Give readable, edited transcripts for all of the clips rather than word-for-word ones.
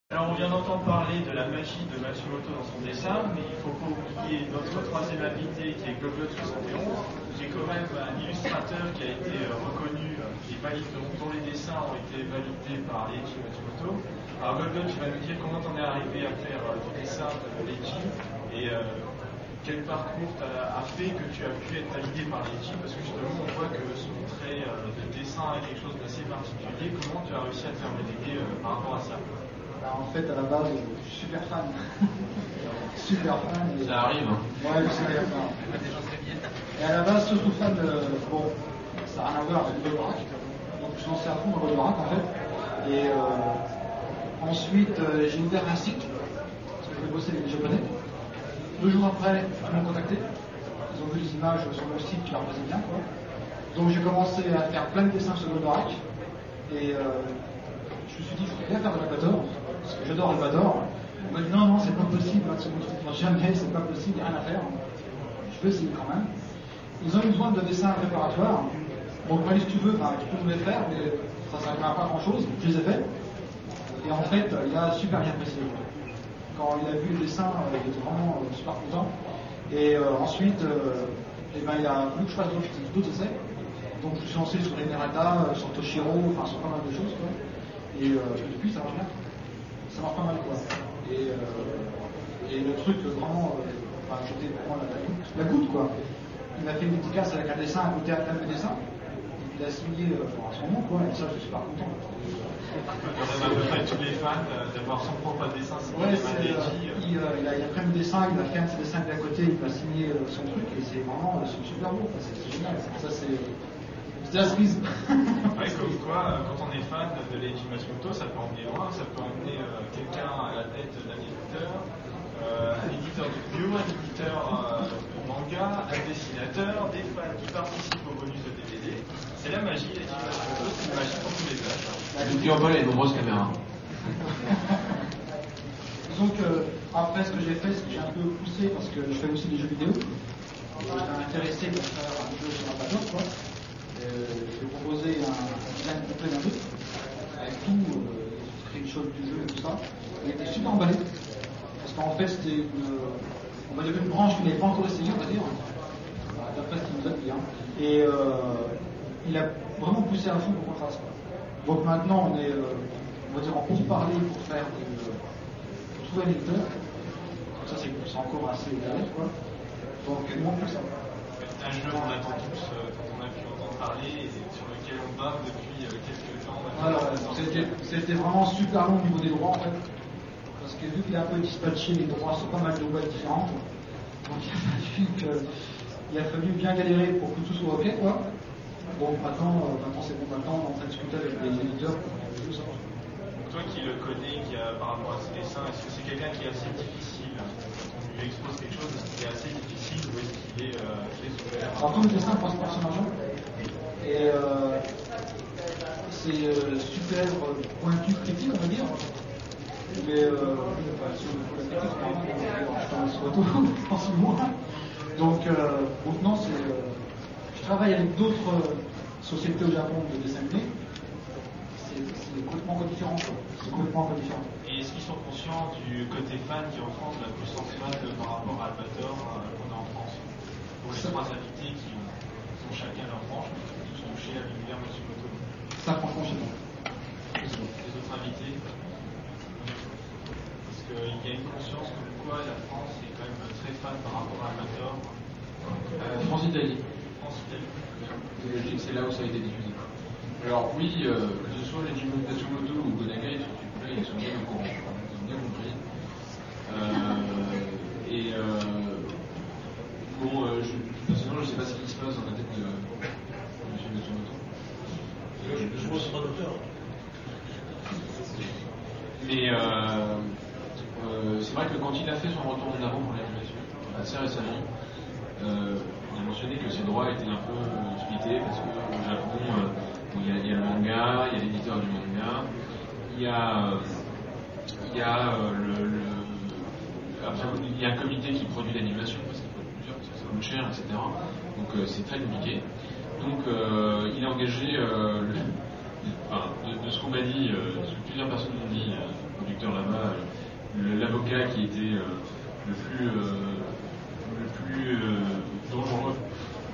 Alors on vient d'entendre parler de la magie de Matsumoto dans son dessin, mais il ne faut pas oublier notre troisième invité qui est Golgot71, qui est quand même un illustrateur qui a été reconnu, dont les dessins ont été validés par Leiji Matsumoto. Alors Golgot, tu vas nous dire comment tu en es arrivé à faire du dessin de Leiji et quel parcours a fait que tu as pu être validé par Leiji, parce que justement on voit que son trait de dessin est quelque chose d'assez particulier. Comment tu as réussi à te faire valider par rapport à ça? En fait, à la base, je suis super fan. Super fan. Et... Ça arrive, hein. Ouais, je suis super fan. Et à la base, surtout fan de... Bon, ça n'a rien à voir avec le Goldorak. Donc, je suis lancé à fond dans le Goldorak, en fait. Et ensuite, j'ai ouvert un site, parce que je voulais bosser avec les Japonais. 2 jours après, ils m'ont contacté. Ils ont vu les images sur mon site qui leur plaisaient bien, quoi. Donc, j'ai commencé à faire plein de dessins sur le Goldorak. Et je me suis dit, je voudrais bien faire de l'Albator. Parce que j'adore Albator. On m'a dit non, c'est pas possible, jamais, c'est pas possible, il n'y a rien à faire. Je peux essayer quand même. Ils ont eu besoin de dessins préparatoires. Donc, si tu veux, tu peux me les faire, mais ça ne servira pas à grand chose. Je les ai faits. Et en fait, il a super bien apprécié. Quand il a vu le dessin, il était vraiment super content. Et ensuite, il a voulu que je fasse d'autres essais. Donc, je me suis lancé sur Emerata, sur Toshiro, enfin sur pas mal de choses, quoi. Et depuis, ça marche bien. Ça marche pas mal, quoi. Et le truc, vraiment, j'étais vraiment la goutte, quoi. Il m'a fait une dédicace avec un dessin à côté à mes dessins. Il a signé à son nom, quoi. Et ça, je suis super content. On a à peu près tous les fans d'avoir son propre dessin signé. Ouais, il a pris mon dessin, il a fait un de ses dessins de à côté, il m'a signé son truc, et c'est vraiment super beau. C'est génial. Ça, c'est la cerise. Ouais, comme quoi, quand on est fan de Leiji Matsumoto, ça peut emmener loin, ça peut emmener quelqu'un à la tête d'un éditeur, un éditeur de bio, un éditeur de manga, un dessinateur, des fans qui participent au bonus de DVD. C'est la magie, Leiji Matsumoto, c'est la magie pour tous les âges. Tu en les nombreuses caméras. Disons que, après ce que j'ai fait, c'est que j'ai un peu poussé parce que je fais aussi des jeux vidéo. J'étais intéressé pour faire un jeu sur Albator, quoi. Je vais proposer un design complet d'un jeu, avec tout, screenshot du jeu et tout ça. Il était super emballé, parce qu'en fait c'était une branche qu'il n'avait pas encore essayé, on va dire, d'après ce qu'il nous a dit. Hein. Et il a vraiment poussé à fond pour qu'on fasse ça. Donc maintenant on est, on va dire, en pourparlers pour faire pour trouver un éditeur. Comme ça c'est encore assez galère, quoi. Donc il manque plus ça. Un jeu on attend tous, quand on a pu entendre parler, et sur lequel on bave depuis quelques temps. Alors, c'était vraiment super long au niveau des droits, en fait. Parce que vu qu'il a un peu dispatché les droits sur pas mal de boîtes différentes, donc il a fallu bien galérer pour que tout soit ok, quoi. Bon, maintenant c'est bon, maintenant on est en train de discuter avec les éditeurs pour tout ça. Donc toi qui le connais, par rapport à ses dessins, est-ce que c'est quelqu'un qui est assez difficile? Quand on lui expose quelque chose, est-ce qu'il est assez difficile ou est-ce qu'il est très ouvert? Alors tous les dessins passent par son agent. Et c'est super pointu critique, on va dire. Mais sur le critique, je photo en 6 mois. Donc maintenant, je travaille avec d'autres sociétés au Japon de dessin animé. C'est complètement différent. C'est complètement différent. Et est-ce qu'ils sont conscients du côté fan qui est en France, de la puissance fan par rapport à Albator qu'on a en France? Pour les 3 invités qui sont chacun leur branche, qui sont chez l'univers Matsumoto. Ça, franchement, je sais pas. Les autres invités? Parce qu'il y a une conscience comme quoi la France est quand même très fan par rapport à Albator. France-Italie. France-Italie. C'est là où ça a été diffusé. Alors oui, que ce soit les Matsumoto ou Gonagai, ils sont bien au courant, ils ont bien compris. Bon, personnellement, je ne sais pas ce qui se passe dans la tête de M. Matsumoto. Je pense que c'est pas docteur. Mais c'est vrai que quand il a fait son retour en avant pour l'animation, assez récemment, il a mentionné que ses droits étaient un peu splités parce qu'au Japon, il y a le manga, il y a l'éditeur du manga, il y a un comité qui produit l'animation parce qu'il faut plusieurs, parce que ça coûte cher, etc. Donc c'est très compliqué. Donc il a engagé, de ce qu'on m'a dit, ce que plusieurs personnes m'ont dit, le producteur là-bas l'avocat qui était le plus dangereux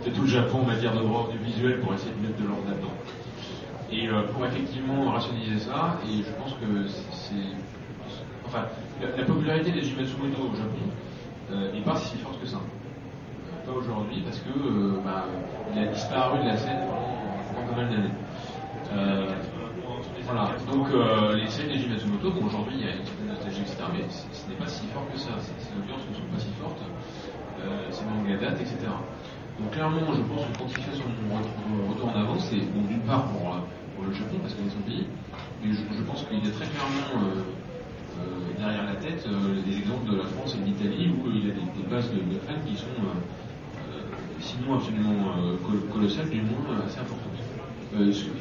de tout le Japon en matière de droit audiovisuel pour essayer de mettre de l'ordre là-dedans. Et pour effectivement rationaliser ça, et je pense que enfin, la popularité des Shimatsumoto au Japon n'est pas si forte que ça. Pas aujourd'hui, parce que il a disparu de la scène pendant pas mal d'années. Voilà, donc les séries des Shimatsumoto, bon, aujourd'hui il y a une certaine nostalgie, etc., mais ce n'est pas si fort que ça. Ces audiences ne sont pas si fortes, ces mangas datent, etc. Donc clairement, je pense que quand il fait son retour en avant, c'est bon, d'une part pour le Japon, parce qu'il est son pays, mais je pense qu'il est très clairement derrière la tête des exemples de la France et de l'Italie, où il y a des bases de fans qui sont sinon absolument colossales, du moins assez importantes.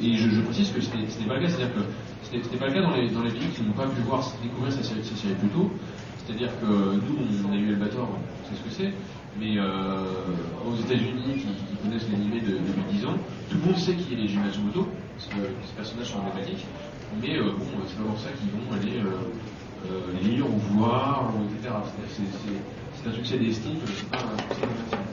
Et je précise que ce n'est pas le cas, c'est-à-dire que ce n'est pas le cas dans les pays qui n'ont pas pu découvrir ces séries plus tôt. C'est-à-dire que nous, on a eu Albator, on sait ce que c'est, mais aux États-Unis, qui connaissent l'animé depuis 10 ans, tout le monde sait qui est les Shimatsumoto, parce que ces personnages sont emblématiques, mais bon, c'est pas pour ça qu'ils vont aller lire ou voir, etc. C'est un succès d'estime, c'est pas un succès commercial.